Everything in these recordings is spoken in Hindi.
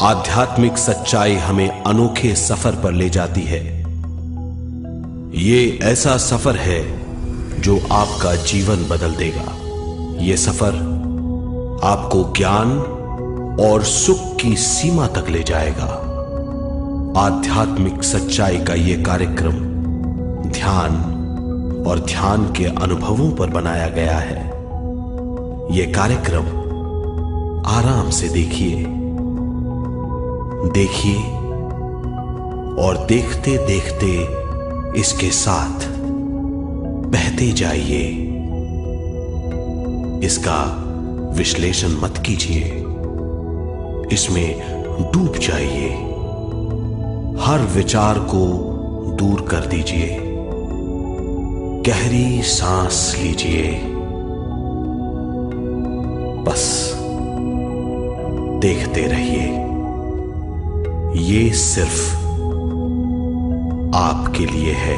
आध्यात्मिक सच्चाई हमें अनोखे सफर पर ले जाती है। ये ऐसा सफर है जो आपका जीवन बदल देगा। ये सफर आपको ज्ञान और सुख की सीमा तक ले जाएगा। आध्यात्मिक सच्चाई का यह कार्यक्रम ध्यान और ध्यान के अनुभवों पर बनाया गया है। यह कार्यक्रम आराम से देखिए और देखते देखते इसके साथ बहते जाइए। इसका विश्लेषण मत कीजिए, इसमें डूब जाइए। हर विचार को दूर कर दीजिए। गहरी सांस लीजिए। बस देखते रहिए। ये सिर्फ आपके लिए है।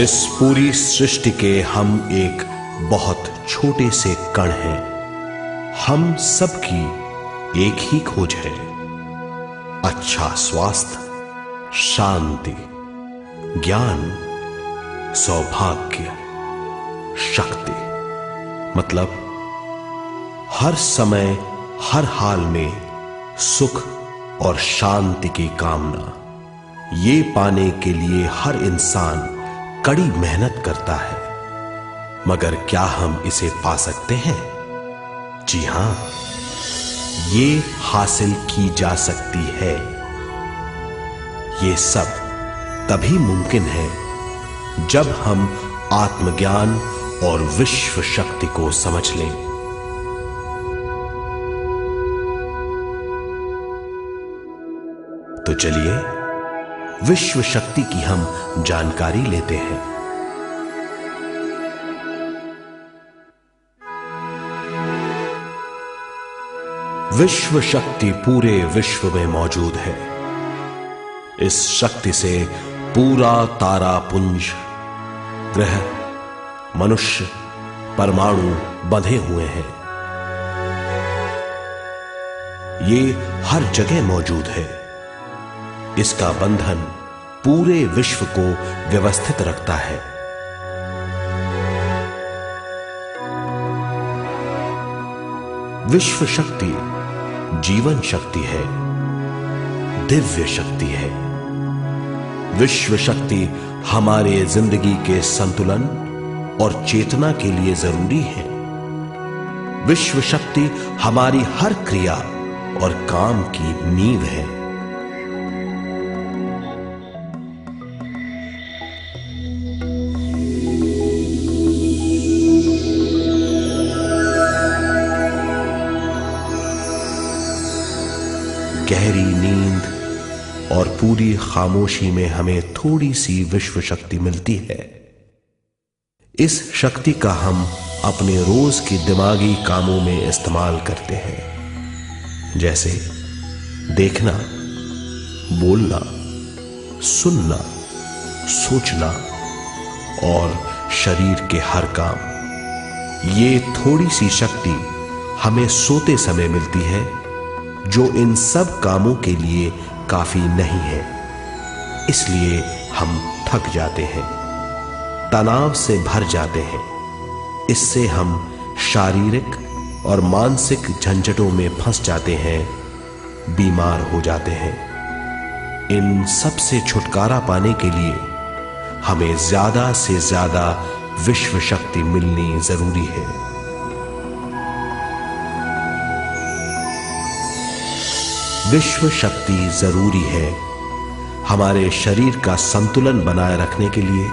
इस पूरी सृष्टि के हम एक बहुत छोटे से कण हैं। हम सबकी एक ही खोज है, अच्छा स्वास्थ्य, शांति, ज्ञान, सौभाग्य, शक्ति। मतलब हर समय हर हाल में सुख और शांति की कामना। ये पाने के लिए हर इंसान कड़ी मेहनत करता है, मगर क्या हम इसे पा सकते हैं? जी हां, ये हासिल की जा सकती है। ये सब तभी मुमकिन है जब हम आत्मज्ञान और विश्व शक्ति को समझ लें। तो चलिए विश्व शक्ति की हम जानकारी लेते हैं। विश्व शक्ति पूरे विश्व में मौजूद है। इस शक्ति से पूरा तारापुंज, ग्रह, मनुष्य, परमाणु बंधे हुए हैं। ये हर जगह मौजूद है। इसका बंधन पूरे विश्व को व्यवस्थित रखता है। विश्व शक्ति जीवन शक्ति है, दिव्य शक्ति है। विश्व शक्ति हमारे जिंदगी के संतुलन और चेतना के लिए जरूरी है। विश्व शक्ति हमारी हर क्रिया और काम की नींव है। गहरी नींद और पूरी खामोशी में हमें थोड़ी सी विश्व शक्ति मिलती है। इस शक्ति का हम अपने रोज के दिमागी कामों में इस्तेमाल करते हैं, जैसे देखना, बोलना, सुनना, सोचना और शरीर के हर काम। ये थोड़ी सी शक्ति हमें सोते समय मिलती है, जो इन सब कामों के लिए काफी नहीं है। इसलिए हम थक जाते हैं, तनाव से भर जाते हैं। इससे हम शारीरिक और मानसिक झंझटों में फंस जाते हैं, बीमार हो जाते हैं। इन सब से छुटकारा पाने के लिए हमें ज्यादा से ज्यादा विश्व शक्ति मिलनी जरूरी है। विश्व शक्ति जरूरी है हमारे शरीर का संतुलन बनाए रखने के लिए,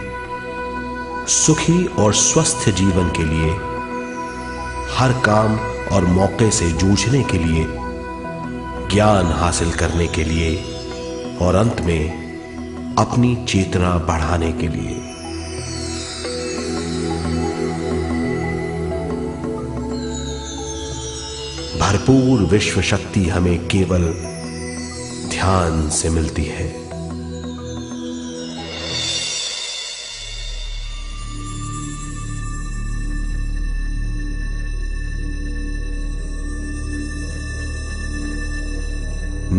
सुखी और स्वस्थ जीवन के लिए, हर काम और मौके से जूझने के लिए, ज्ञान हासिल करने के लिए और अंत में अपनी चेतना बढ़ाने के लिए। भरपूर विश्व शक्ति हमें केवल ध्यान से मिलती है।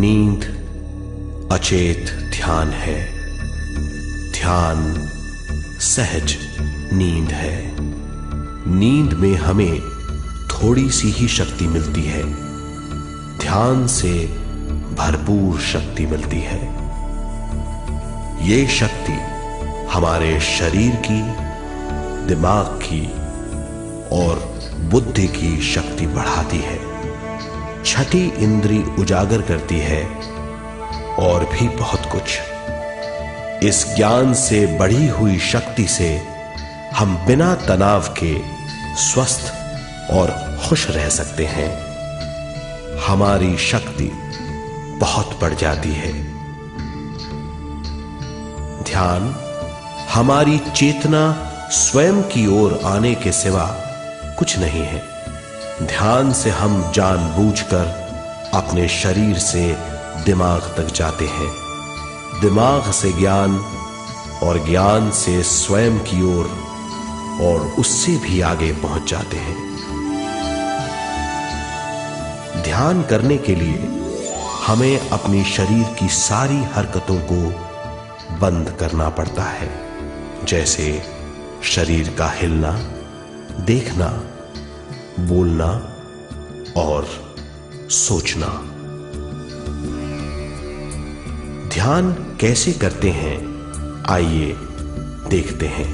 नींद अचेत ध्यान है, ध्यान सहज नींद है। नींद में हमें थोड़ी सी ही शक्ति मिलती है, ध्यान से भरपूर शक्ति मिलती है। ये शक्ति हमारे शरीर की, दिमाग की और बुद्धि की शक्ति बढ़ाती है, छठी इंद्री उजागर करती है और भी बहुत कुछ। इस ज्ञान से बढ़ी हुई शक्ति से हम बिना तनाव के स्वस्थ और खुश रह सकते हैं। हमारी शक्ति बहुत बढ़ जाती है। ध्यान हमारी चेतना स्वयं की ओर आने के सिवा कुछ नहीं है। ध्यान से हम जानबूझकर अपने शरीर से दिमाग तक जाते हैं, दिमाग से ज्ञान और ज्ञान से स्वयं की ओर और उससे भी आगे पहुंच जाते हैं। ध्यान करने के लिए हमें अपनी शरीर की सारी हरकतों को बंद करना पड़ता है, जैसे शरीर का हिलना, देखना, बोलना और सोचना। ध्यान कैसे करते हैं, आइए देखते हैं।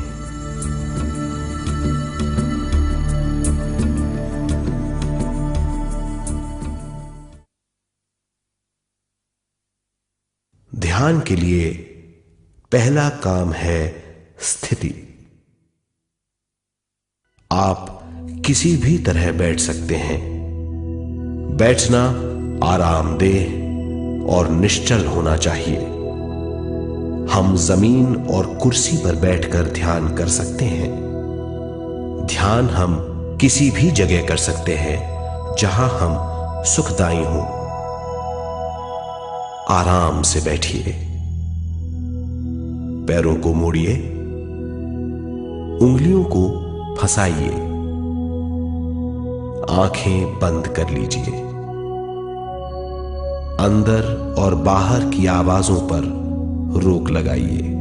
ध्यान के लिए पहला काम है स्थिति। आप किसी भी तरह बैठ सकते हैं। बैठना आरामदेह और निश्चल होना चाहिए। हम जमीन और कुर्सी पर बैठकर ध्यान कर सकते हैं। ध्यान हम किसी भी जगह कर सकते हैं जहां हम सुखदायी हों। आराम से बैठिए, पैरों को मोड़िए, उंगलियों को फंसाइए, आंखें बंद कर लीजिए। अंदर और बाहर की आवाजों पर रोक लगाइए।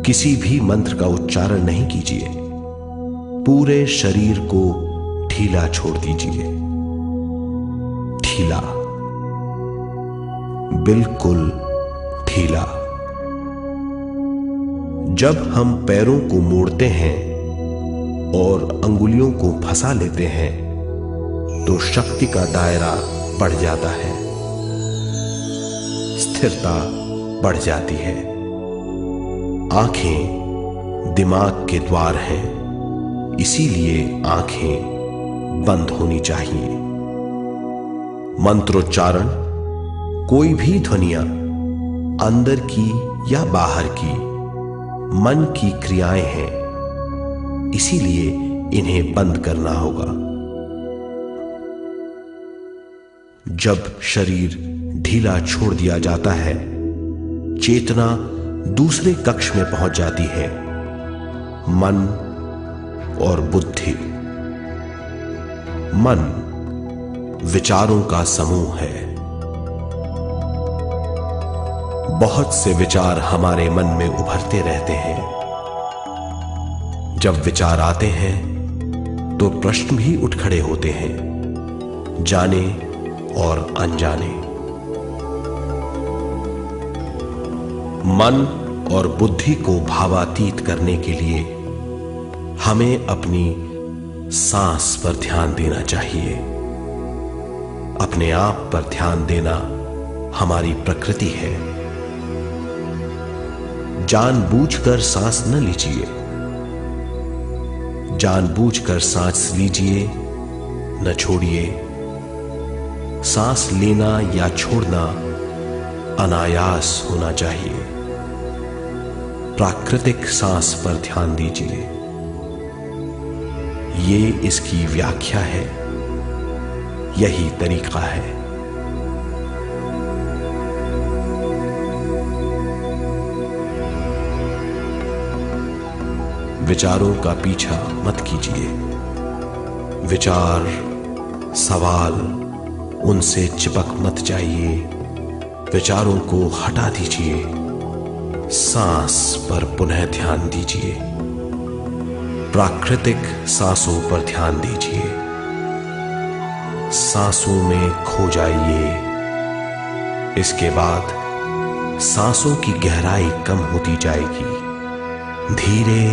किसी भी मंत्र का उच्चारण नहीं कीजिए। पूरे शरीर को ढीला छोड़ दीजिए। ढीला, बिल्कुल ढीला। जब हम पैरों को मोड़ते हैं और अंगुलियों को फंसा लेते हैं तो शक्ति का दायरा बढ़ जाता है, स्थिरता बढ़ जाती है। आंखें दिमाग के द्वार हैं, इसीलिए आंखें बंद होनी चाहिए। मंत्रोच्चारण, कोई भी ध्वनियां अंदर की या बाहर की मन की क्रियाएं हैं, इसीलिए इन्हें बंद करना होगा। जब शरीर ढीला छोड़ दिया जाता है, चेतना दूसरे कक्ष में पहुंच जाती है। मन और बुद्धि। मन विचारों का समूह है। बहुत से विचार हमारे मन में उभरते रहते हैं। जब विचार आते हैं तो प्रश्न भी उठ खड़े होते हैं, जाने और अनजाने। मन और बुद्धि को भावातीत करने के लिए हमें अपनी सांस पर ध्यान देना चाहिए। अपने आप पर ध्यान देना हमारी प्रकृति है। जानबूझकर सांस न लीजिए। जानबूझकर सांस लीजिए, न छोड़िए। सांस लेना या छोड़ना अनायास होना चाहिए। प्राकृतिक सांस पर ध्यान दीजिए। ये इसकी व्याख्या है, यही तरीका है। विचारों का पीछा मत कीजिए। विचार, सवाल, उनसे चिपक मत जाइए, विचारों को हटा दीजिए, सांस पर पुनः ध्यान दीजिए, प्राकृतिक सांसों पर ध्यान दीजिए, सांसों में खो जाइए। इसके बाद सांसों की गहराई कम होती जाएगी, धीरे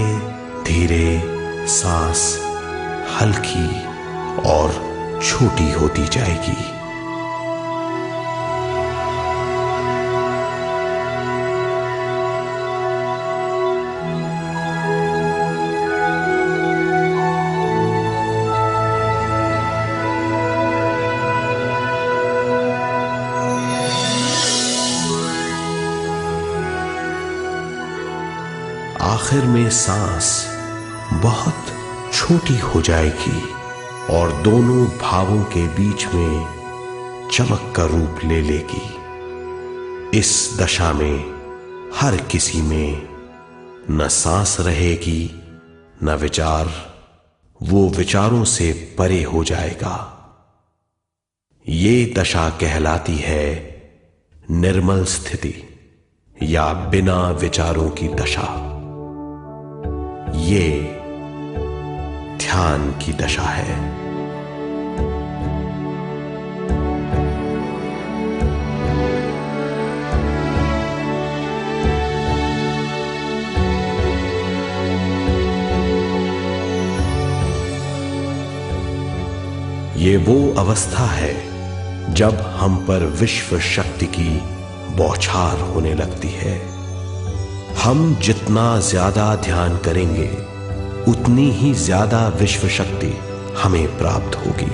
धीरे सांस हल्की और छोटी होती जाएगी। आखिर में सांस बहुत छोटी हो जाएगी और दोनों भावों के बीच में चमक का रूप ले लेगी। इस दशा में हर किसी में न सांस रहेगी न विचार, वो विचारों से परे हो जाएगा। ये दशा कहलाती है निर्मल स्थिति या बिना विचारों की दशा। ये ध्यान की दशा है। ये वो अवस्था है जब हम पर विश्व शक्ति की बौछार होने लगती है। हम जितना ज्यादा ध्यान करेंगे उतनी ही ज्यादा विश्व शक्ति हमें प्राप्त होगी।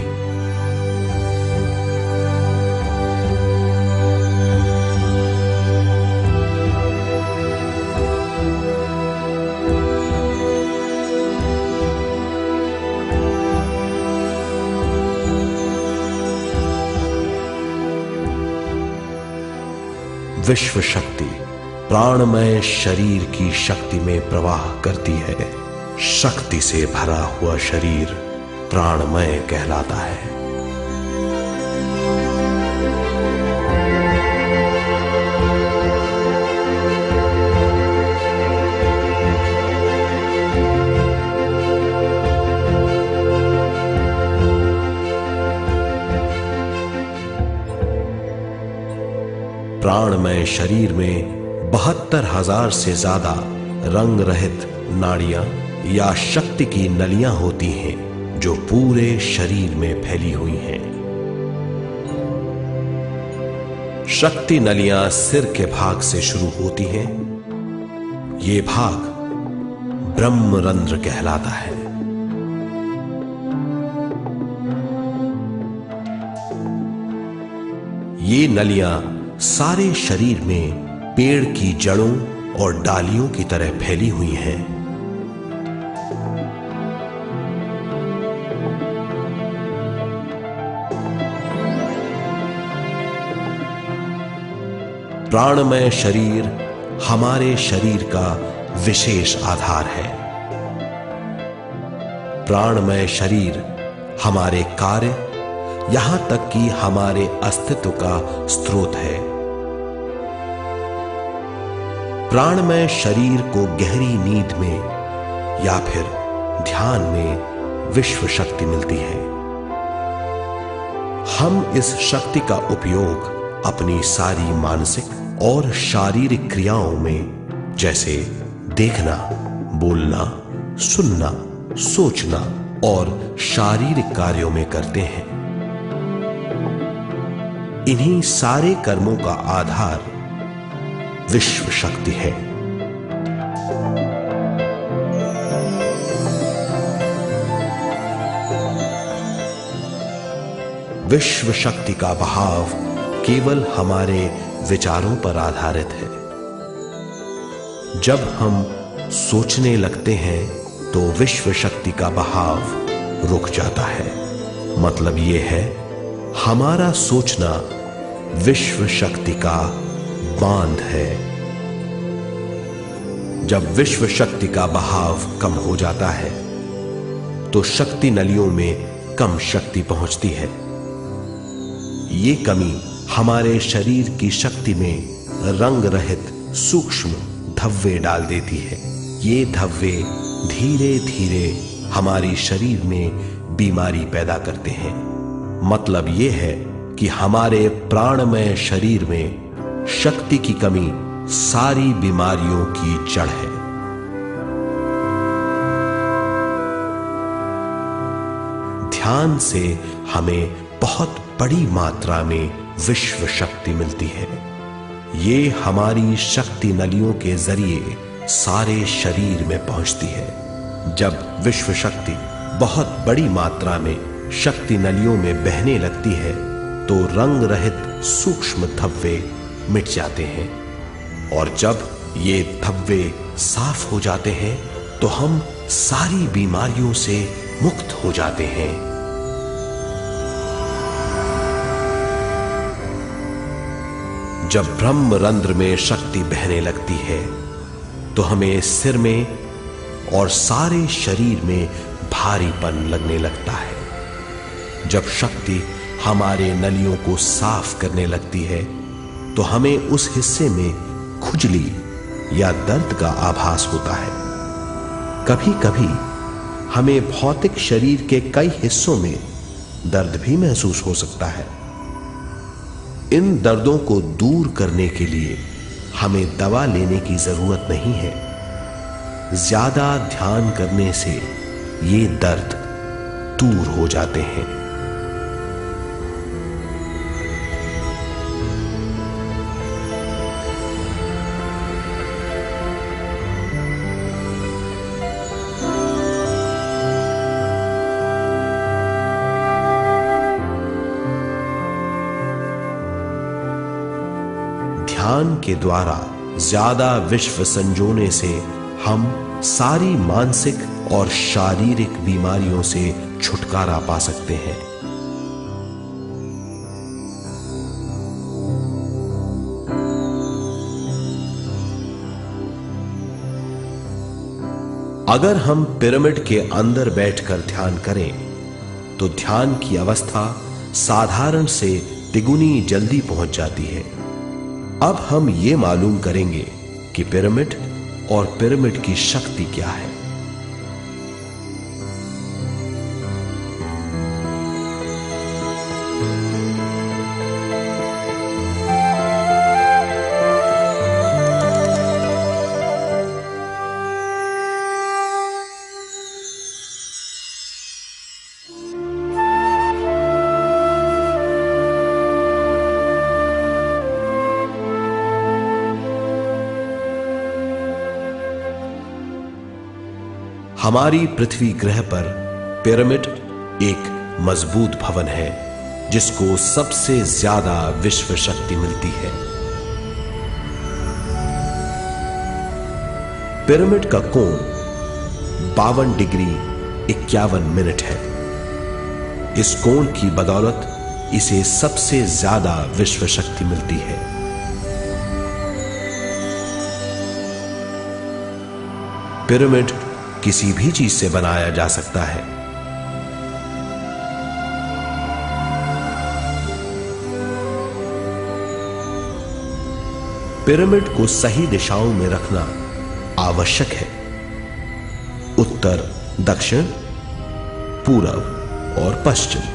विश्व शक्ति प्राणमय शरीर की शक्ति में प्रवाह करती है। शक्ति से भरा हुआ शरीर प्राणमय कहलाता है। प्राणमय शरीर में 72,000 से ज्यादा रंग रहित नाड़ियां या शक्ति की नलियां होती हैं जो पूरे शरीर में फैली हुई हैं। शक्ति नलियां सिर के भाग से शुरू होती हैं। ये भाग ब्रह्मरंध्र कहलाता है। ये नलियां सारे शरीर में पेड़ की जड़ों और डालियों की तरह फैली हुई हैं। प्राणमय शरीर हमारे शरीर का विशेष आधार है। प्राणमय शरीर हमारे कार्य, यहां तक कि हमारे अस्तित्व का स्रोत है। प्राणमय शरीर को गहरी नींद में या फिर ध्यान में विश्व शक्ति मिलती है। हम इस शक्ति का उपयोग अपनी सारी मानसिक और शारीरिक क्रियाओं में, जैसे देखना, बोलना, सुनना, सोचना और शारीरिक कार्यों में करते हैं। इन्हीं सारे कर्मों का आधार विश्व शक्ति है। विश्व शक्ति का बहाव केवल हमारे विचारों पर आधारित है। जब हम सोचने लगते हैं तो विश्व शक्ति का बहाव रुक जाता है। मतलब यह है, हमारा सोचना विश्व शक्ति का बांध है। जब विश्व शक्ति का बहाव कम हो जाता है तो शक्ति नलियों में कम शक्ति पहुंचती है। ये कमी हमारे शरीर की शक्ति में रंग रहित सूक्ष्म धब्बे डाल देती है। ये धब्बे धीरे धीरे हमारी शरीर में बीमारी पैदा करते हैं। मतलब ये है कि हमारे प्राणमय शरीर में शक्ति की कमी सारी बीमारियों की जड़ है। ध्यान से हमें बहुत बड़ी मात्रा में विश्व शक्ति मिलती है। ये हमारी शक्ति नलियों के जरिए सारे शरीर में पहुंचती है। जब विश्व शक्ति बहुत बड़ी मात्रा में शक्ति नलियों में बहने लगती है तो रंग रहित सूक्ष्म धब्बे मिट जाते हैं, और जब ये धब्बे साफ हो जाते हैं तो हम सारी बीमारियों से मुक्त हो जाते हैं। जब ब्रह्म रंध्र में शक्ति बहने लगती है तो हमें सिर में और सारे शरीर में भारीपन लगने लगता है। जब शक्ति हमारे नलियों को साफ करने लगती है तो हमें उस हिस्से में खुजली या दर्द का आभास होता है। कभी कभी हमें भौतिक शरीर के कई हिस्सों में दर्द भी महसूस हो सकता है। इन दर्दों को दूर करने के लिए हमें दवा लेने की जरूरत नहीं है। ज्यादा ध्यान करने से ये दर्द दूर हो जाते हैं। ध्यान के द्वारा ज्यादा विश्व संजोने से हम सारी मानसिक और शारीरिक बीमारियों से छुटकारा पा सकते हैं। अगर हम पिरामिड के अंदर बैठकर ध्यान करें तो ध्यान की अवस्था साधारण से तिगुनी जल्दी पहुंच जाती है। अब हम ये मालूम करेंगे कि पिरामिड और पिरामिड की शक्ति क्या है। हमारी पृथ्वी ग्रह पर पिरामिड एक मजबूत भवन है जिसको सबसे ज्यादा विश्व शक्ति मिलती है। पिरामिड का कोण 52 डिग्री 51 मिनट है। इस कोण की बदौलत इसे सबसे ज्यादा विश्व शक्ति मिलती है। पिरामिड किसी भी चीज से बनाया जा सकता है। पिरामिड को सही दिशाओं में रखना आवश्यक है। उत्तर, दक्षिण, पूरब और पश्चिम।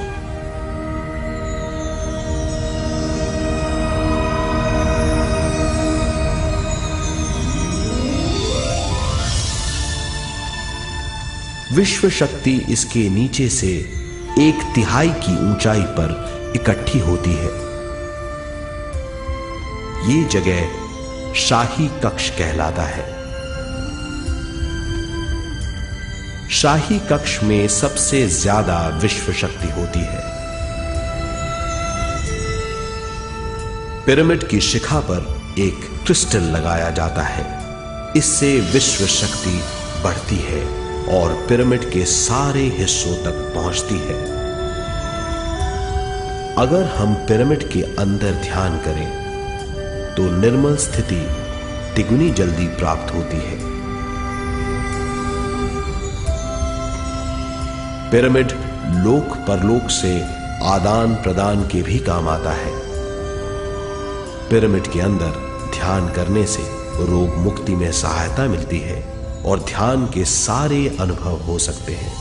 विश्व शक्ति इसके नीचे से 1/3 की ऊंचाई पर इकट्ठी होती है। ये जगह शाही कक्ष कहलाता है। शाही कक्ष में सबसे ज्यादा विश्व शक्ति होती है। पिरामिड की शिखा पर एक क्रिस्टल लगाया जाता है। इससे विश्व शक्ति बढ़ती है और पिरामिड के सारे हिस्सों तक पहुंचती है। अगर हम पिरामिड के अंदर ध्यान करें तो निर्मल स्थिति तिगुनी जल्दी प्राप्त होती है। पिरामिड लोक परलोक से आदान प्रदान के भी काम आता है। पिरामिड के अंदर ध्यान करने से रोग मुक्ति में सहायता मिलती है और ध्यान के सारे अनुभव हो सकते हैं।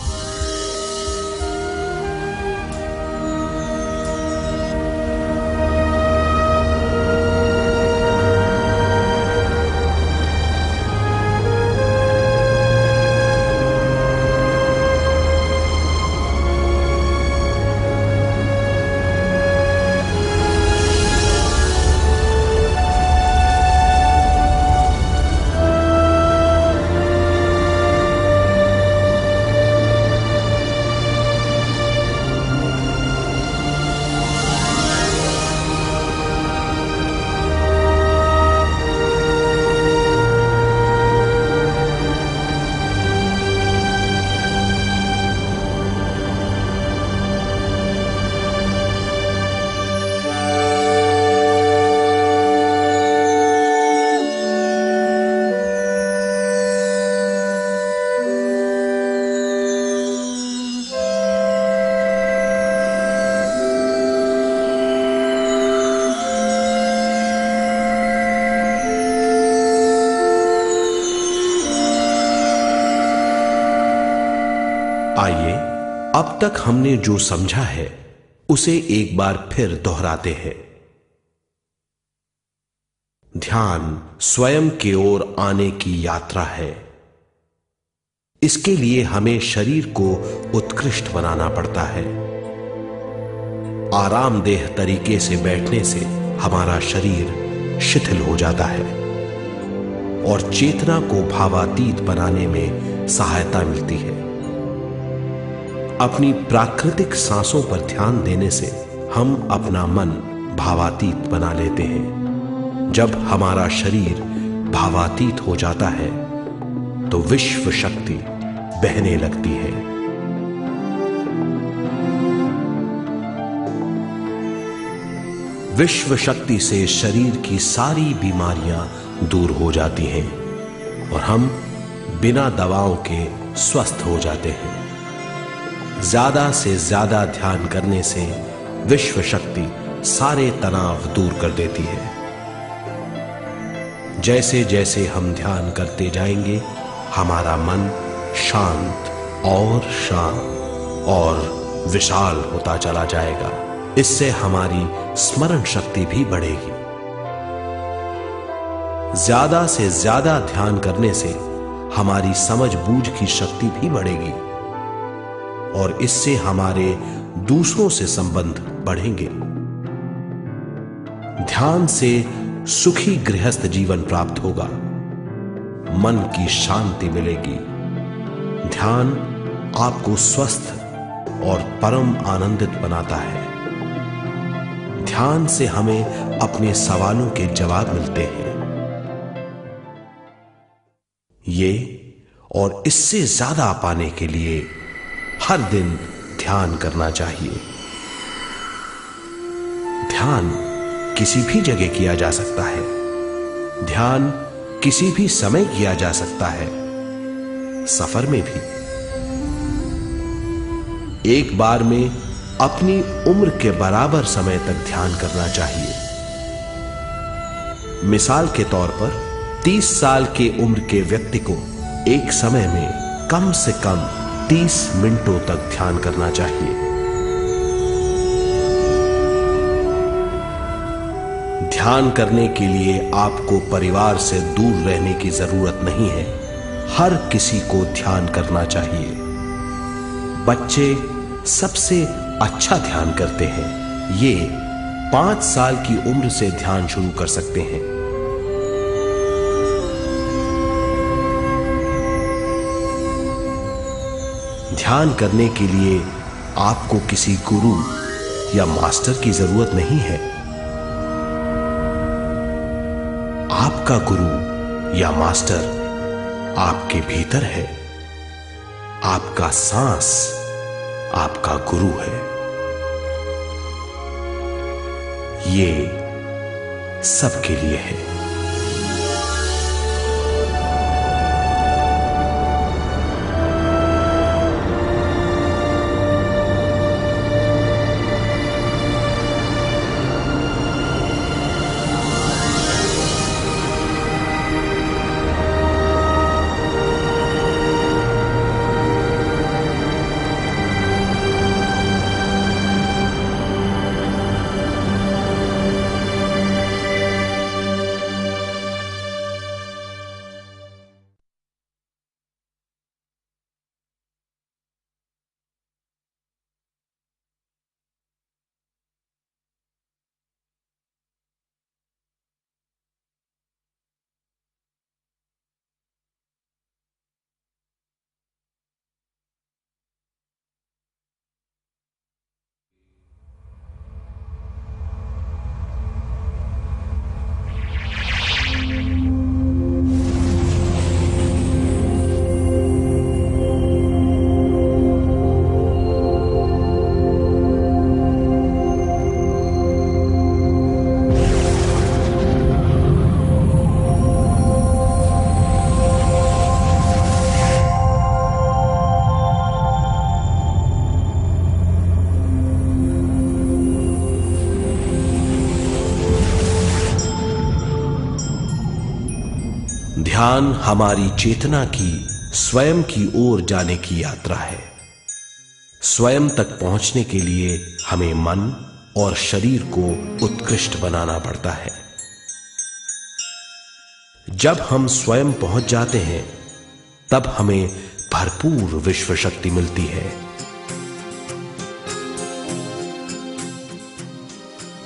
आइए अब तक हमने जो समझा है उसे एक बार फिर दोहराते हैं। ध्यान स्वयं की ओर आने की यात्रा है। इसके लिए हमें शरीर को उत्कृष्ट बनाना पड़ता है। आरामदेह तरीके से बैठने से हमारा शरीर शिथिल हो जाता है और चेतना को भावातीत बनाने में सहायता मिलती है। अपनी प्राकृतिक सांसों पर ध्यान देने से हम अपना मन भावातीत बना लेते हैं। जब हमारा शरीर भावातीत हो जाता है तो विश्व शक्ति बहने लगती है। विश्व शक्ति से शरीर की सारी बीमारियां दूर हो जाती हैं और हम बिना दवाओं के स्वस्थ हो जाते हैं। ज्यादा से ज्यादा ध्यान करने से विश्व शक्ति सारे तनाव दूर कर देती है। जैसे जैसे हम ध्यान करते जाएंगे हमारा मन शांत और विशाल होता चला जाएगा। इससे हमारी स्मरण शक्ति भी बढ़ेगी। ज्यादा से ज्यादा ध्यान करने से हमारी समझ बूझ की शक्ति भी बढ़ेगी और इससे हमारे दूसरों से संबंध बढ़ेंगे। ध्यान से सुखी गृहस्थ जीवन प्राप्त होगा, मन की शांति मिलेगी। ध्यान आपको स्वस्थ और परम आनंदित बनाता है। ध्यान से हमें अपने सवालों के जवाब मिलते हैं। ये और इससे ज्यादा पाने के लिए हर दिन ध्यान करना चाहिए। ध्यान किसी भी जगह किया जा सकता है। ध्यान किसी भी समय किया जा सकता है, सफर में भी। एक बार में अपनी उम्र के बराबर समय तक ध्यान करना चाहिए। मिसाल के तौर पर 30 साल के उम्र के व्यक्ति को एक समय में कम से कम 30 मिनटों तक ध्यान करना चाहिए। ध्यान करने के लिए आपको परिवार से दूर रहने की जरूरत नहीं है। हर किसी को ध्यान करना चाहिए। बच्चे सबसे अच्छा ध्यान करते हैं। ये 5 साल की उम्र से ध्यान शुरू कर सकते हैं। ध्यान करने के लिए आपको किसी गुरु या मास्टर की जरूरत नहीं है। आपका गुरु या मास्टर आपके भीतर है। आपका सांस आपका गुरु है। ये सबके लिए है। ध्यान हमारी चेतना की स्वयं की ओर जाने की यात्रा है। स्वयं तक पहुंचने के लिए हमें मन और शरीर को उत्कृष्ट बनाना पड़ता है। जब हम स्वयं पहुंच जाते हैं तब हमें भरपूर विश्व शक्ति मिलती है।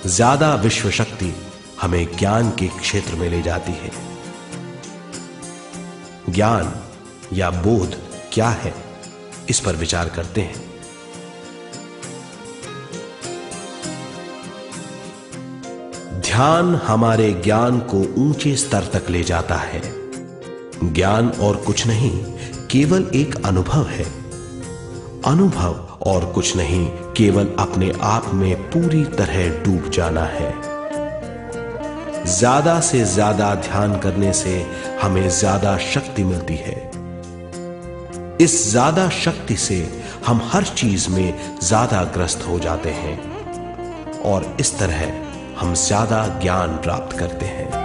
ज्यादा विश्व शक्ति हमें ज्ञान के क्षेत्र में ले जाती है। ज्ञान या बोध क्या है, इस पर विचार करते हैं। ध्यान हमारे ज्ञान को ऊंचे स्तर तक ले जाता है। ज्ञान और कुछ नहीं, केवल एक अनुभव है। अनुभव और कुछ नहीं, केवल अपने आप में पूरी तरह डूब जाना है। ज्यादा से ज्यादा ध्यान करने से हमें ज्यादा शक्ति मिलती है। इस ज्यादा शक्ति से हम हर चीज में ज्यादा ग्रस्त हो जाते हैं और इस तरह हम ज्यादा ज्ञान प्राप्त करते हैं।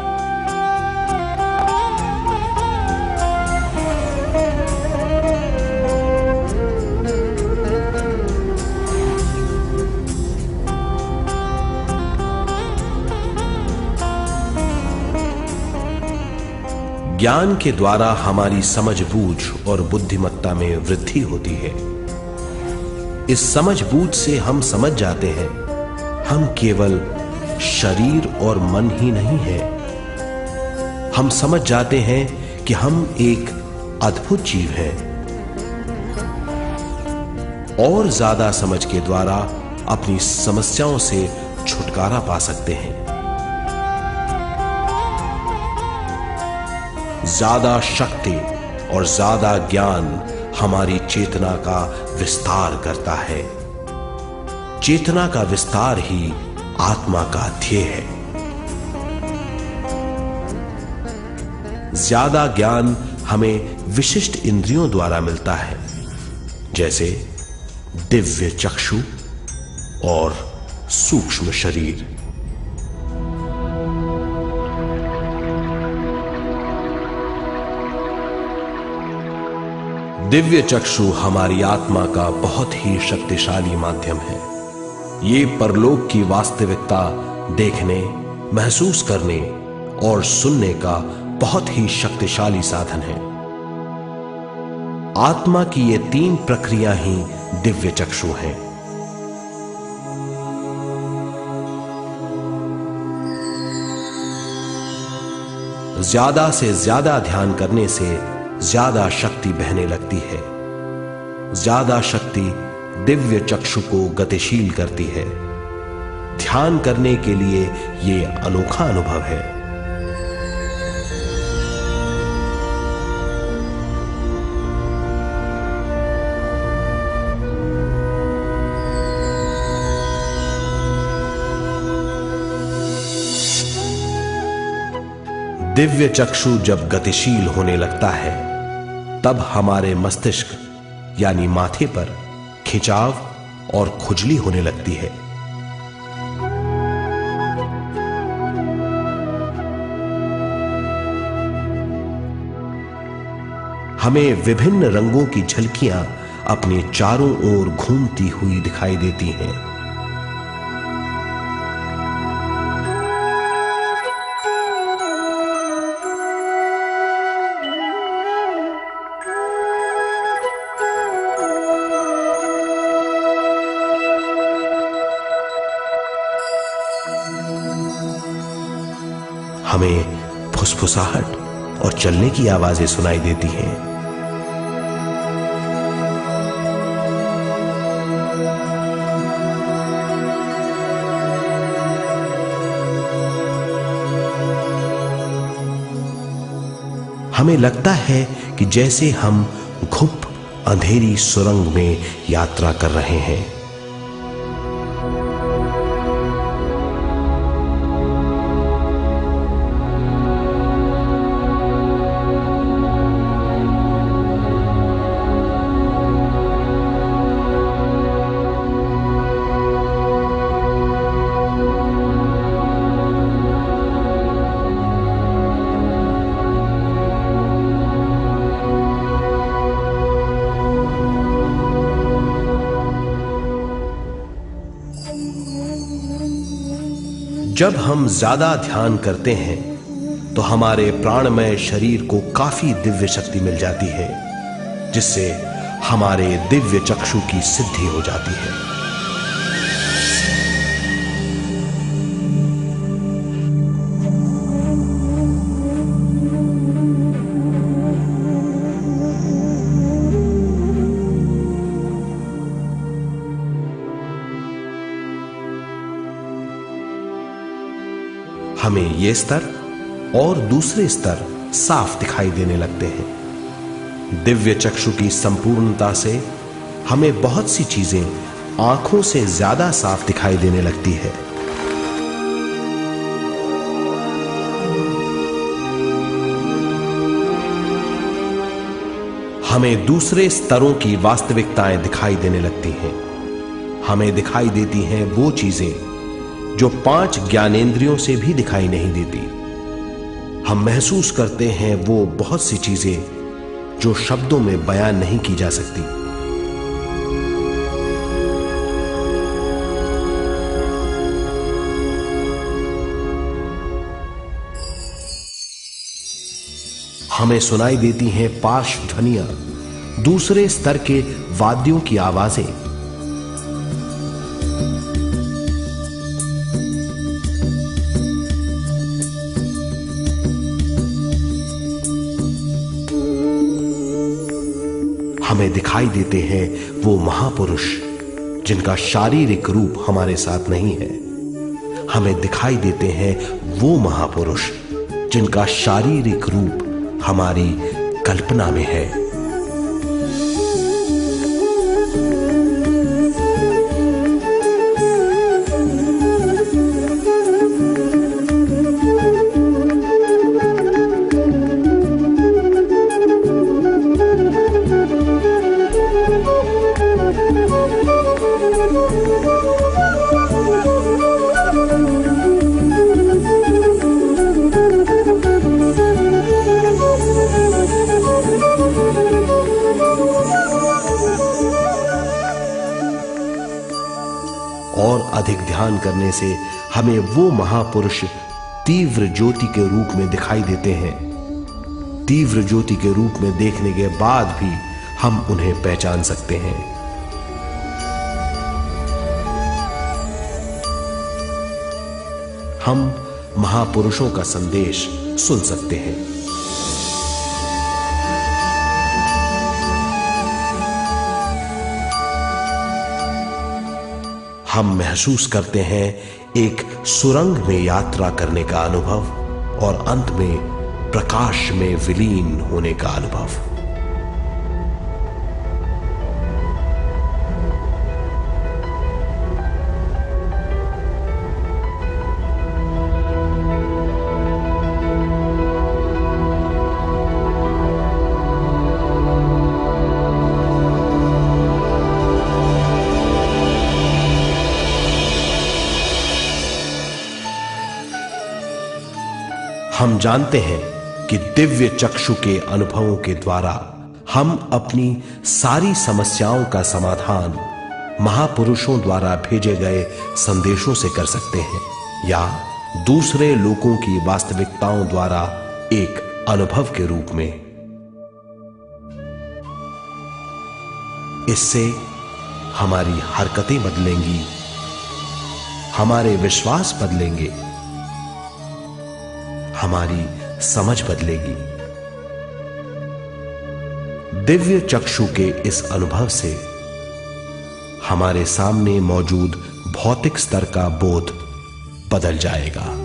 ज्ञान के द्वारा हमारी समझबूझ और बुद्धिमत्ता में वृद्धि होती है। इस समझबूझ से हम समझ जाते हैं हम केवल शरीर और मन ही नहीं है। हम समझ जाते हैं कि हम एक अद्भुत जीव हैं। और ज्यादा समझ के द्वारा अपनी समस्याओं से छुटकारा पा सकते हैं। ज्यादा शक्ति और ज्यादा ज्ञान हमारी चेतना का विस्तार करता है। चेतना का विस्तार ही आत्मा का ध्येय है। ज्यादा ज्ञान हमें विशिष्ट इंद्रियों द्वारा मिलता है, जैसे दिव्य चक्षु और सूक्ष्म शरीर। दिव्य चक्षु हमारी आत्मा का बहुत ही शक्तिशाली माध्यम है। ये परलोक की वास्तविकता देखने, महसूस करने और सुनने का बहुत ही शक्तिशाली साधन है। आत्मा की ये तीन प्रक्रिया ही दिव्य चक्षु हैं। ज्यादा से ज्यादा ध्यान करने से ज्यादा शक्ति बहने लगती है। ज्यादा शक्ति दिव्य चक्षु को गतिशील करती है। ध्यान करने के लिए यह अनोखा अनुभव है। दिव्य चक्षु जब गतिशील होने लगता है तब हमारे मस्तिष्क यानी माथे पर खिंचाव और खुजली होने लगती है। हमें विभिन्न रंगों की झलकियां अपने चारों ओर घूमती हुई दिखाई देती हैं। हमें फुसफुसाहट और चलने की आवाजें सुनाई देती हैं। हमें लगता है कि जैसे हम घुप अंधेरी सुरंग में यात्रा कर रहे हैं। जब हम ज्यादा ध्यान करते हैं तो हमारे प्राणमय शरीर को काफी दिव्य शक्ति मिल जाती है, जिससे हमारे दिव्य चक्षु की सिद्धि हो जाती है। हमें ये स्तर और दूसरे स्तर साफ दिखाई देने लगते हैं। दिव्य चक्षु की संपूर्णता से हमें बहुत सी चीजें आंखों से ज्यादा साफ दिखाई देने लगती है। हमें दूसरे स्तरों की वास्तविकताएं दिखाई देने लगती हैं। हमें दिखाई देती हैं वो चीजें जो 5 ज्ञानेंद्रियों से भी दिखाई नहीं देती। हम महसूस करते हैं वो बहुत सी चीजें जो शब्दों में बयान नहीं की जा सकती। हमें सुनाई देती हैं पार्श्व ध्वनियां, दूसरे स्तर के वाद्यों की आवाजें। हमें दिखाई देते हैं वो महापुरुष जिनका शारीरिक रूप हमारे साथ नहीं है। हमें दिखाई देते हैं वो महापुरुष जिनका शारीरिक रूप हमारी कल्पना में है। और अधिक ध्यान करने से हमें वो महापुरुष तीव्र ज्योति के रूप में दिखाई देते हैं। तीव्र ज्योति के रूप में देखने के बाद भी हम उन्हें पहचान सकते हैं। हम महापुरुषों का संदेश सुन सकते हैं। हम महसूस करते हैं एक सुरंग में यात्रा करने का अनुभव और अंत में प्रकाश में विलीन होने का अनुभव। हम जानते हैं कि दिव्य चक्षु के अनुभवों के द्वारा हम अपनी सारी समस्याओं का समाधान महापुरुषों द्वारा भेजे गए संदेशों से कर सकते हैं, या दूसरे लोगों की वास्तविकताओं द्वारा एक अनुभव के रूप में। इससे हमारी हरकतें बदलेंगी, हमारे विश्वास बदलेंगे, हमारी समझ बदलेगी। दिव्य चक्षु के इस अनुभव से हमारे सामने मौजूद भौतिक स्तर का बोध बदल जाएगा।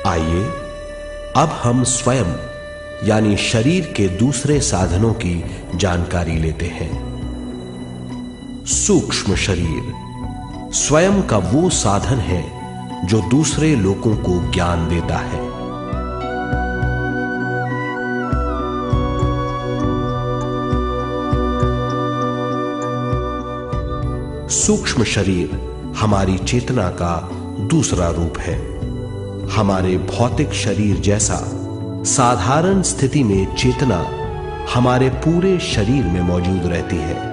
आइए अब हम स्वयं यानी शरीर के दूसरे साधनों की जानकारी लेते हैं। सूक्ष्म शरीर स्वयं का वो साधन है जो दूसरे लोगों को ज्ञान देता है। सूक्ष्म शरीर हमारी चेतना का दूसरा रूप है। हमारे भौतिक शरीर जैसा साधारण स्थिति में चेतना हमारे पूरे शरीर में मौजूद रहती है।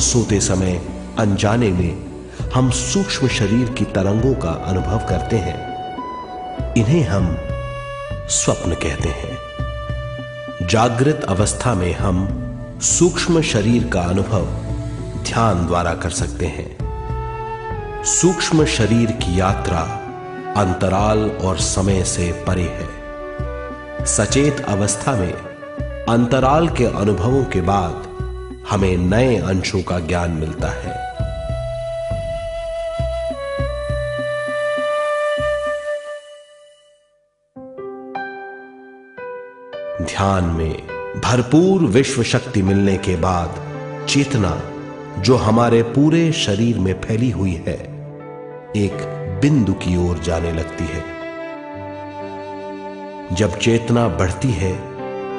सोते समय अनजाने में हम सूक्ष्म शरीर की तरंगों का अनुभव करते हैं। इन्हें हम स्वप्न कहते हैं। जागृत अवस्था में हम सूक्ष्म शरीर का अनुभव ध्यान द्वारा कर सकते हैं। सूक्ष्म शरीर की यात्रा अंतराल और समय से परे है। सचेत अवस्था में अंतराल के अनुभवों के बाद हमें नए अंशों का ज्ञान मिलता है। ध्यान में भरपूर विश्व शक्ति मिलने के बाद चेतना जो हमारे पूरे शरीर में फैली हुई है एक बिंदु की ओर जाने लगती है। जब चेतना बढ़ती है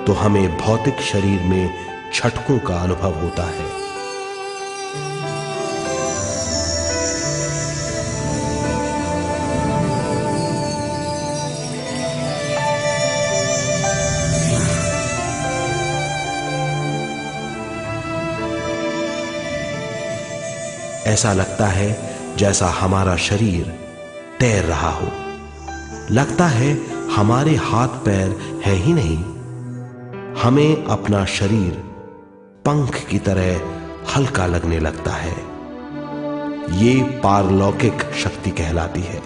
तो हमें भौतिक शरीर में झटकों का अनुभव होता है। ऐसा लगता है जैसा हमारा शरीर तैर रहा हो। लगता है हमारे हाथ पैर है ही नहीं। हमें अपना शरीर पंख की तरह हल्का लगने लगता है। ये पारलौकिक शक्ति कहलाती है।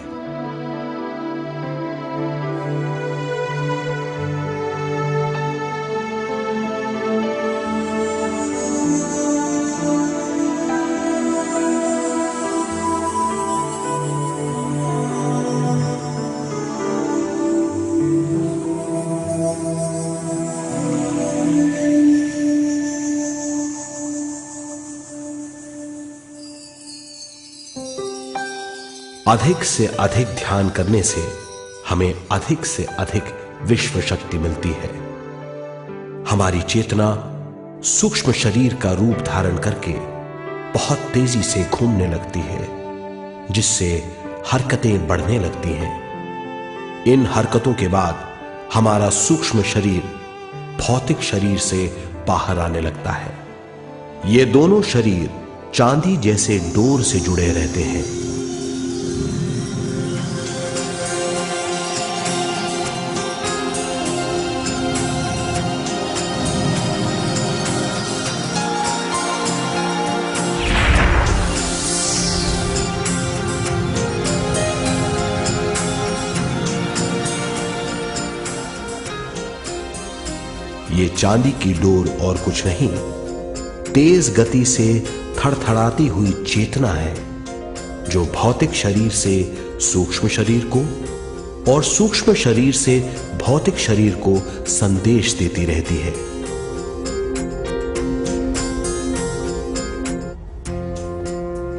अधिक से अधिक ध्यान करने से हमें अधिक से अधिक विश्व शक्ति मिलती है। हमारी चेतना सूक्ष्म शरीर का रूप धारण करके बहुत तेजी से घूमने लगती है, जिससे हरकतें बढ़ने लगती हैं। इन हरकतों के बाद हमारा सूक्ष्म शरीर भौतिक शरीर से बाहर आने लगता है। ये दोनों शरीर चांदी जैसे डोर से जुड़े रहते हैं। ये चांदी की डोर और कुछ नहीं, तेज गति से थड़थड़ाती हुई चेतना है, जो भौतिक शरीर से सूक्ष्म शरीर को और सूक्ष्म शरीर से भौतिक शरीर को संदेश देती रहती है।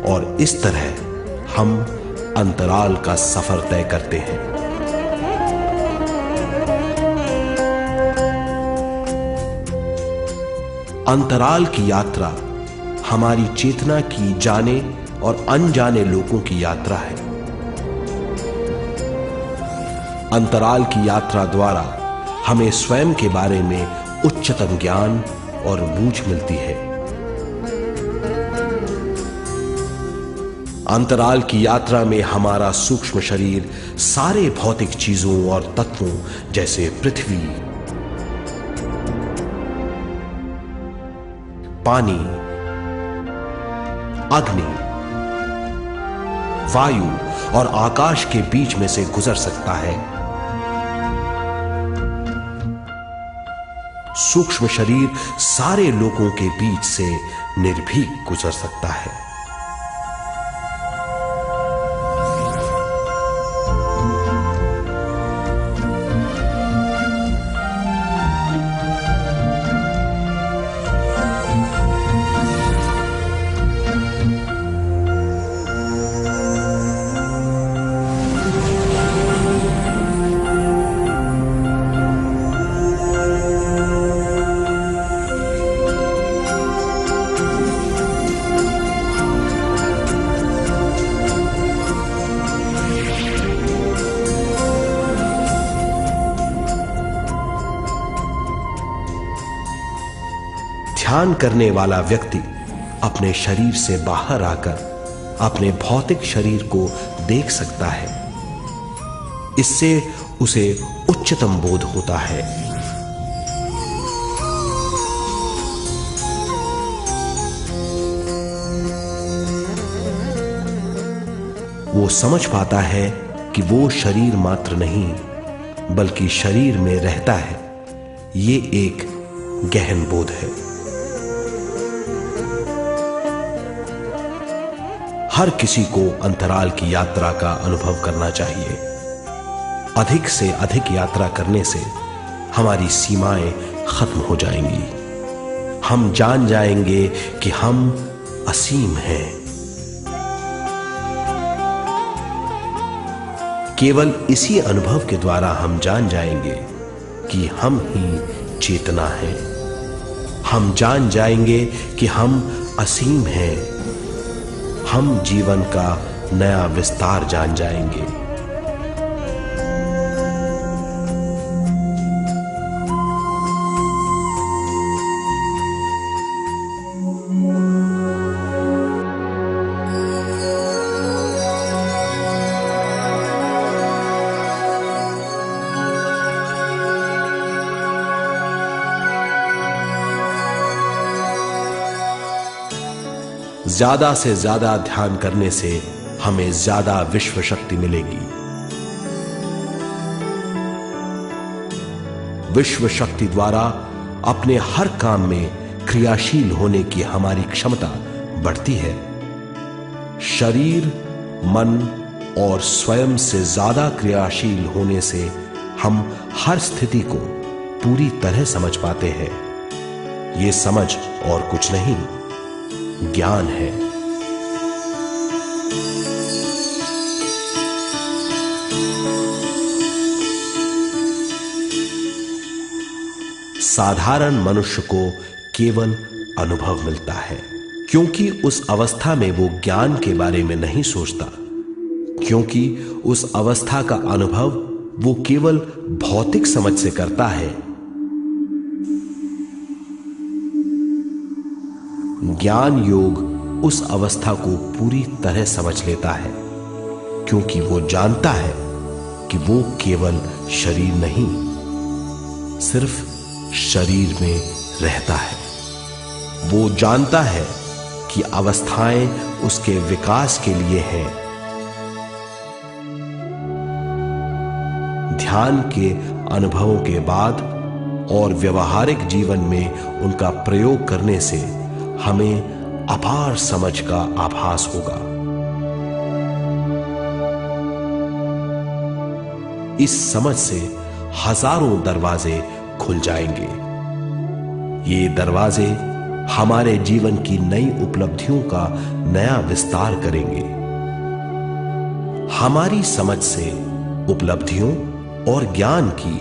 और इस तरह हम अंतराल का सफर तय करते हैं। अंतराल की यात्रा हमारी चेतना की जाने और अनजाने लोगों की यात्रा है। अंतराल की यात्रा द्वारा हमें स्वयं के बारे में उच्चतम ज्ञान और बूझ मिलती है। अंतराल की यात्रा में हमारा सूक्ष्म शरीर सारे भौतिक चीजों और तत्वों जैसे पृथ्वी, पानी, अग्नि, वायु और आकाश के बीच में से गुजर सकता है। सूक्ष्म शरीर सारे लोगों के बीच से निर्भीक गुजर सकता है। ध्यान करने वाला व्यक्ति अपने शरीर से बाहर आकर अपने भौतिक शरीर को देख सकता है। इससे उसे उच्चतम बोध होता है। वो समझ पाता है कि वो शरीर मात्र नहीं बल्कि शरीर में रहता है। ये एक गहन बोध है। हर किसी को अंतराल की यात्रा का अनुभव करना चाहिए। अधिक से अधिक यात्रा करने से हमारी सीमाएं खत्म हो जाएंगी। हम जान जाएंगे कि हम असीम हैं। केवल इसी अनुभव के द्वारा हम जान जाएंगे कि हम ही चेतना है। हम जान जाएंगे कि हम असीम हैं। हम जीवन का नया विस्तार जान जाएंगे। ज्यादा से ज्यादा ध्यान करने से हमें ज्यादा विश्व शक्ति मिलेगी। विश्व शक्ति द्वारा अपने हर काम में क्रियाशील होने की हमारी क्षमता बढ़ती है। शरीर, मन और स्वयं से ज्यादा क्रियाशील होने से हम हर स्थिति को पूरी तरह समझ पाते हैं। यह समझ और कुछ नहीं, ज्ञान है। साधारण मनुष्य को केवल अनुभव मिलता है, क्योंकि उस अवस्था में वो ज्ञान के बारे में नहीं सोचता, क्योंकि उस अवस्था का अनुभव वो केवल भौतिक समझ से करता है। ज्ञान योग उस अवस्था को पूरी तरह समझ लेता है, क्योंकि वो जानता है कि वो केवल शरीर नहीं, सिर्फ शरीर में रहता है। वो जानता है कि अवस्थाएं उसके विकास के लिए हैं। ध्यान के अनुभवों के बाद और व्यवहारिक जीवन में उनका प्रयोग करने से हमें अपार समझ का आभास होगा। इस समझ से हजारों दरवाजे खुल जाएंगे। ये दरवाजे हमारे जीवन की नई उपलब्धियों का नया विस्तार करेंगे। हमारी समझ से उपलब्धियों और ज्ञान की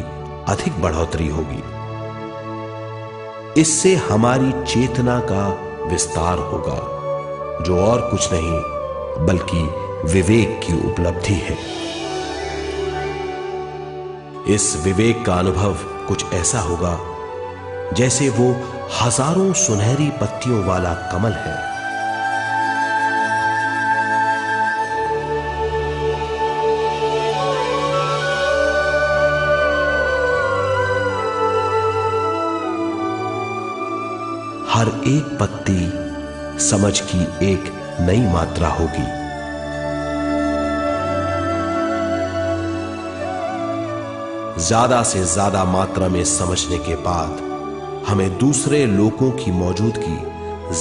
अधिक बढ़ोतरी होगी। इससे हमारी चेतना का विस्तार होगा, जो और कुछ नहीं बल्कि विवेक की उपलब्धि है। इस विवेक का अनुभव कुछ ऐसा होगा जैसे वो हजारों सुनहरी पत्तियों वाला कमल है। हर एक पत्ती समझ की एक नई मात्रा होगी। ज्यादा से ज्यादा मात्रा में समझने के बाद हमें दूसरे लोगों की मौजूदगी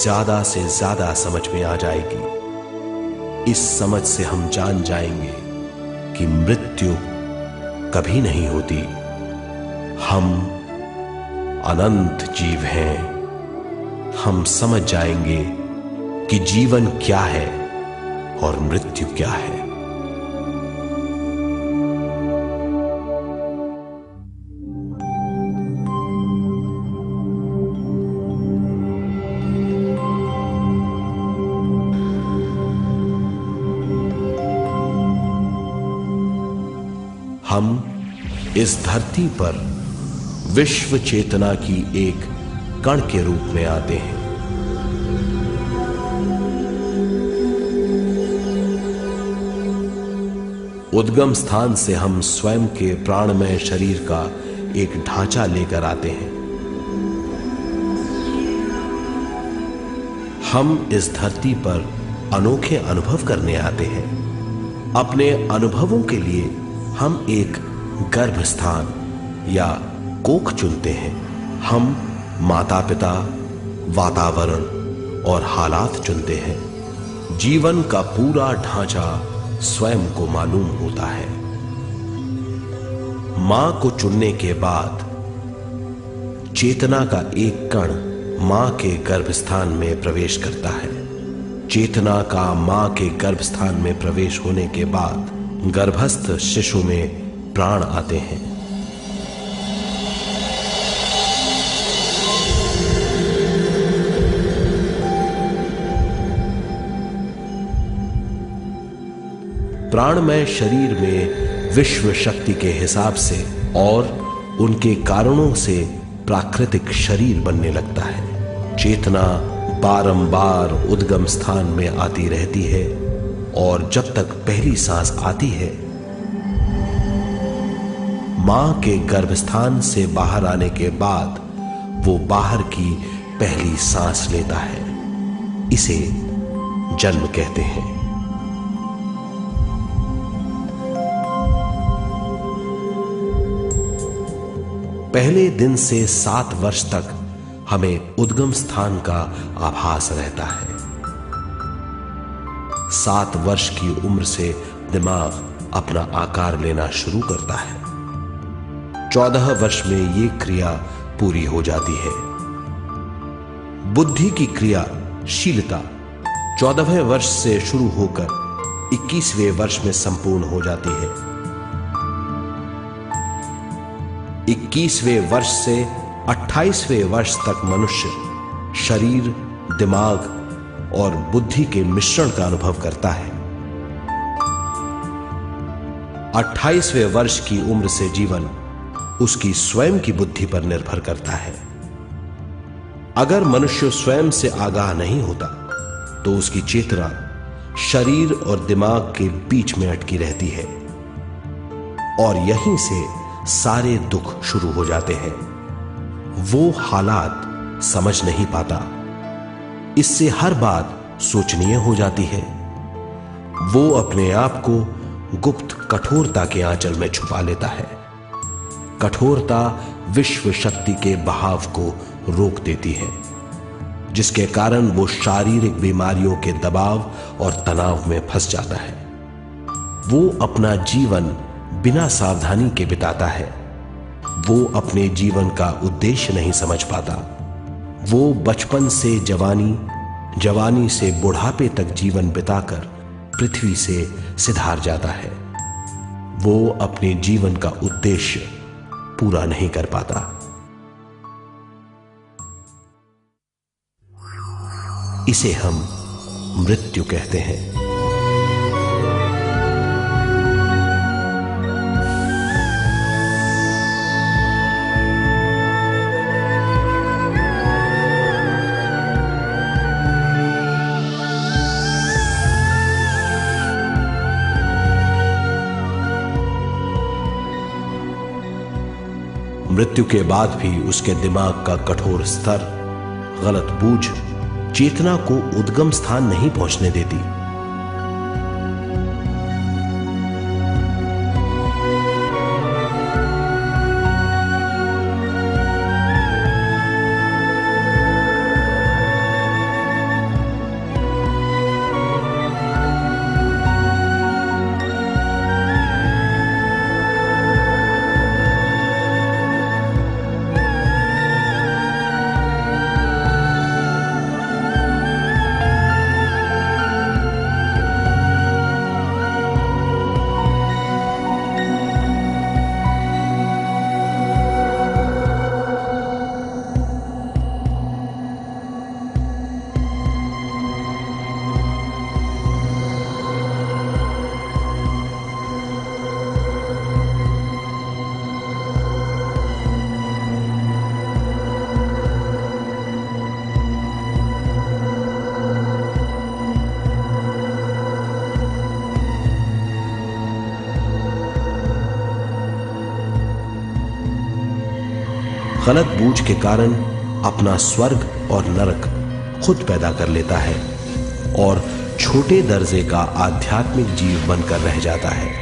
ज्यादा से ज्यादा समझ में आ जाएगी। इस समझ से हम जान जाएंगे कि मृत्यु कभी नहीं होती। हम अनंत जीव हैं। हम समझ जाएंगे कि जीवन क्या है और मृत्यु क्या है। हम इस धरती पर विश्व चेतना की एक कण के रूप में आते हैं। उद्गम स्थान से हम स्वयं के प्राणमय शरीर का एक ढांचा लेकर आते हैं। हम इस धरती पर अनोखे अनुभव करने आते हैं। अपने अनुभवों के लिए हम एक गर्भ स्थान या कोख चुनते हैं। हम माता पिता, वातावरण और हालात चुनते हैं। जीवन का पूरा ढांचा स्वयं को मालूम होता है। मां को चुनने के बाद चेतना का एक कण मां के गर्भस्थान में प्रवेश करता है। चेतना का मां के गर्भस्थान में प्रवेश होने के बाद गर्भस्थ शिशु में प्राण आते हैं। प्राणमय शरीर में विश्व शक्ति के हिसाब से और उनके कारणों से प्राकृतिक शरीर बनने लगता है। चेतना बारंबार उद्गम स्थान में आती रहती है और जब तक पहली सांस आती है, मां के गर्भस्थान से बाहर आने के बाद वो बाहर की पहली सांस लेता है। इसे जन्म कहते हैं। पहले दिन से 7 वर्ष तक हमें उद्गम स्थान का आभास रहता है। 7 वर्ष की उम्र से दिमाग अपना आकार लेना शुरू करता है। 14 वर्ष में यह क्रिया पूरी हो जाती है। बुद्धि की क्रियाशीलता 14वें वर्ष से शुरू होकर 21वें वर्ष में संपूर्ण हो जाती है। 21वें वर्ष से 28वें वर्ष तक मनुष्य शरीर, दिमाग और बुद्धि के मिश्रण का अनुभव करता है। 28वें वर्ष की उम्र से जीवन उसकी स्वयं की बुद्धि पर निर्भर करता है। अगर मनुष्य स्वयं से आगाह नहीं होता तो उसकी चेतना शरीर और दिमाग के बीच में अटकी रहती है और यहीं से सारे दुख शुरू हो जाते हैं। वो हालात समझ नहीं पाता, इससे हर बात सोचनीय हो जाती है। वो अपने आप को गुप्त कठोरता के आंचल में छुपा लेता है। कठोरता विश्व शक्ति के बहाव को रोक देती है, जिसके कारण वो शारीरिक बीमारियों के दबाव और तनाव में फंस जाता है। वो अपना जीवन बिना सावधानी के बिताता है। वो अपने जीवन का उद्देश्य नहीं समझ पाता। वो बचपन से जवानी, जवानी से बुढ़ापे तक जीवन बिताकर पृथ्वी से सिधार जाता है। वो अपने जीवन का उद्देश्य पूरा नहीं कर पाता। इसे हम मृत्यु कहते हैं। मृत्यु के बाद भी उसके दिमाग का कठोर स्तर, गलत बूझ चेतना को उद्गम स्थान नहीं पहुंचने देती। गलत बूझ के कारण अपना स्वर्ग और नरक खुद पैदा कर लेता है और छोटे दर्जे का आध्यात्मिक जीव बनकर रह जाता है।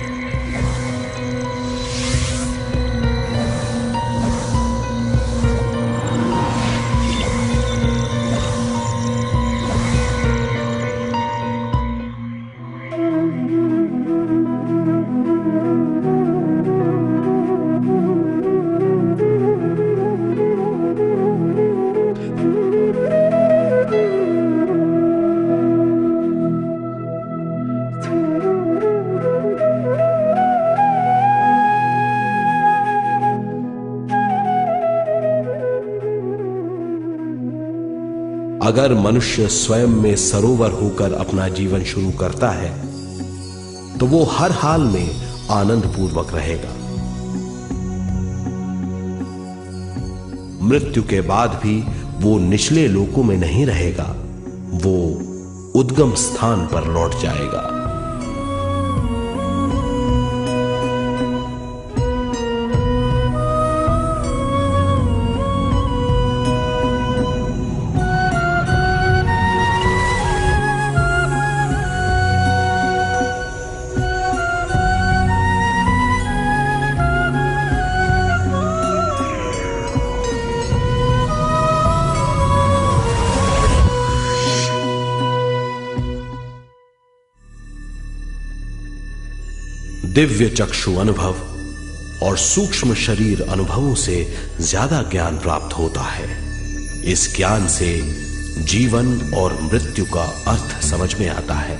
अगर मनुष्य स्वयं में सरोवर होकर अपना जीवन शुरू करता है तो वो हर हाल में आनंद पूर्वक रहेगा। मृत्यु के बाद भी वो निचले लोकों में नहीं रहेगा, वो उद्गम स्थान पर लौट जाएगा। दिव्य चक्षु अनुभव और सूक्ष्म शरीर अनुभवों से ज्यादा ज्ञान प्राप्त होता है। इस ज्ञान से जीवन और मृत्यु का अर्थ समझ में आता है।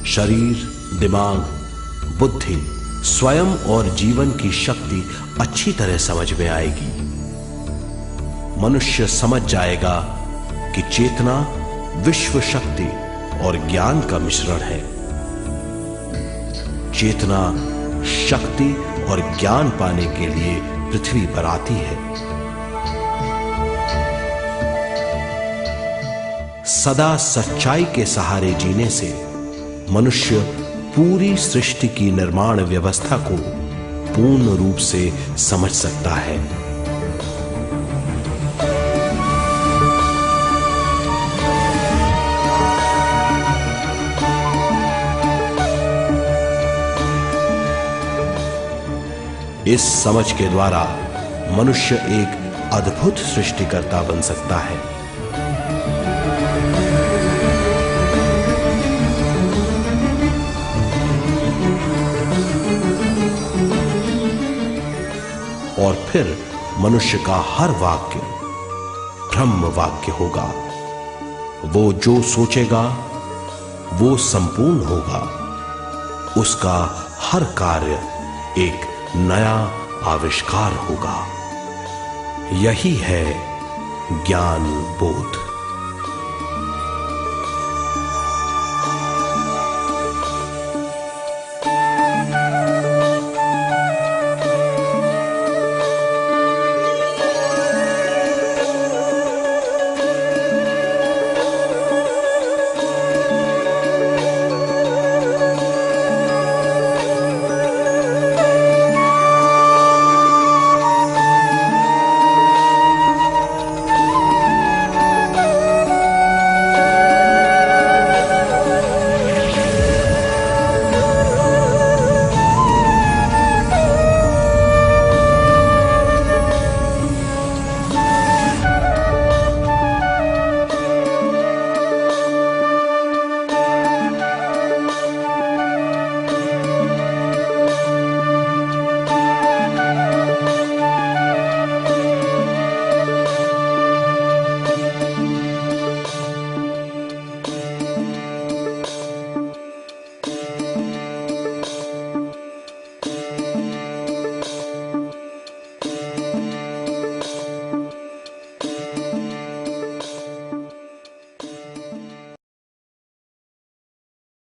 शरीर, दिमाग, बुद्धि, स्वयं और जीवन की शक्ति अच्छी तरह समझ में आएगी। मनुष्य समझ जाएगा कि चेतना विश्व शक्ति और ज्ञान का मिश्रण है। चेतना शक्ति और ज्ञान पाने के लिए पृथ्वी पर आती है। सदा सच्चाई के सहारे जीने से मनुष्य पूरी सृष्टि की निर्माण व्यवस्था को पूर्ण रूप से समझ सकता है। इस समझ के द्वारा मनुष्य एक अद्भुत सृष्टिकर्ता बन सकता है। और फिर मनुष्य का हर वाक्य ब्रह्म वाक्य होगा। वो जो सोचेगा वो संपूर्ण होगा। उसका हर कार्य एक नया आविष्कार होगा। यही है ज्ञान बोध।